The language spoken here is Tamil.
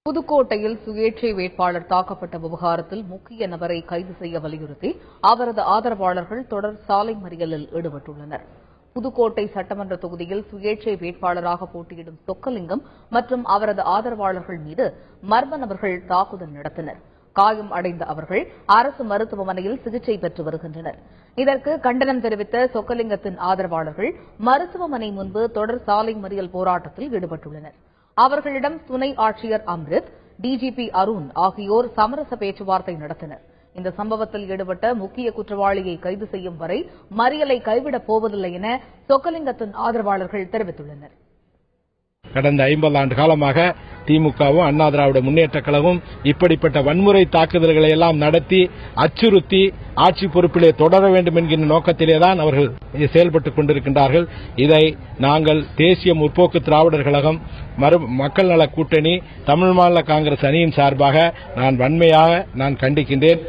புதுக்கோட்டையில் சுயேட்சை வேட்பாளர் தாக்கப்பட்ட விவகாரத்தில் முக்கிய நபரை கைது செய்ய வலியுறுத்தி அவரது ஆதரவாளர்கள் தொடர் சாலை மறியலில் ஈடுபட்டுள்ளனர். புதுக்கோட்டை சட்டமன்ற தொகுதியில் சுயேட்சை வேட்பாளராக போட்டியிடும் சொக்கலிங்கம் மற்றும் அவரது ஆதரவாளர்கள் மீது மர்ம நபர்கள் தாக்குதல் நடத்தினர். காயம் அடைந்த அவர்கள் அரசு மருத்துவமனையில் சிகிச்சை பெற்று வருகின்றனர். இதற்கு கண்டனம் தெரிவித்த சொக்கலிங்கத்தின் ஆதரவாளர்கள் மருத்துவமனை முன்பு தொடர் சாலை மறியல் போராட்டத்தில் ஈடுபட்டுள்ளனர். அவர்களிடம் துணை ஆட்சியர் அம்ரித், டிஜிபி அருண் ஆகியோர் சமரச பேச்சுவார்த்தை நடத்தினர். இந்த சம்பவத்தில் ஈடுபட்ட முக்கிய குற்றவாளியை கைது செய்யும் வரை மறியலை கைவிடப் போவதில்லை என சொக்கலிங்கத்தின் ஆதரவாளர்கள் தெரிவித்துள்ளனர். கடந்த 50 ஆண்டு காலமாக திமுகவும் அண்ணா திராவிட முன்னேற்றக் கழகமும் இப்படிப்பட்ட வன்முறை தாக்குதல்களை எல்லாம் நடத்தி அச்சுறுத்தி ஆட்சி பொறுப்பிலே தொடர வேண்டும் என்கின்ற நோக்கத்திலேதான் அவர்கள் செயல்பட்டுக் கொண்டிருக்கின்றார்கள். இதை நாங்கள் தேசிய முற்போக்கு திராவிடர் கழகம், மக்கள் நல கூட்டணி, தமிழ் மாநில காங்கிரஸ் அணியின் சார்பாக நான் வன்மையாக கண்டிக்கின்றேன்.